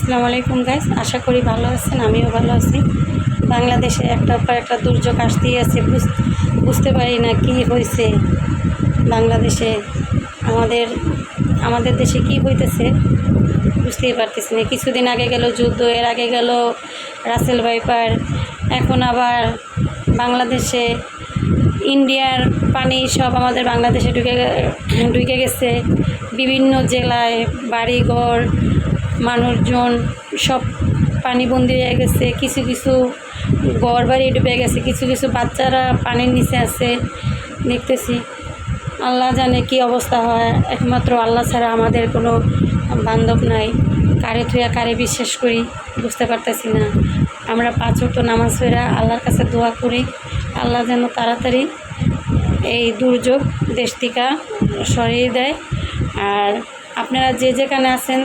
আসসালামু আলাইকুম গাইস, আশা করি ভালো আছেন। আমিও ভালো আছি। বাংলাদেশে একটার পর একটা দুর্যোগ আসতেই আছে, বুঝতে পারি না কি হয়েছে বাংলাদেশে। আমাদের আমাদের দেশে কি হইতেছে বুঝতেই পারতেছি না। কিছুদিন আগে গেল যুদ্ধ, এর আগে গেল রাসেল ভাইপার, এখন আবার বাংলাদেশে ইন্ডিয়ার পানি সব আমাদের বাংলাদেশে ঢুকে গেছে। বিভিন্ন জেলায় বাড়িঘর, মানুষজন সব পানিবন্দি হয়ে গেছে। কিছু কিছু ঘর বাড়ি ডুবে গেছে, কিছু কিছু বাচ্চারা পানির নিচে আছে দেখতেছি। আল্লাহ জানে কি অবস্থা হয়, একমাত্র আল্লাহ ছাড়া আমাদের কোনো বান্ধব নাই। কারে থুয়া কারে বিশ্বাস করি বুঝতে পারতেছি না। আমরা 5 ওয়াক্ত নামাজ পড়ে আল্লাহর কাছে দোয়া করি, আল্লাহ যেন তাড়াতাড়ি এই দুর্যোগ দেশ থেকে সরিয়ে দেয়। আর আপনারা যে যেখানে আছেন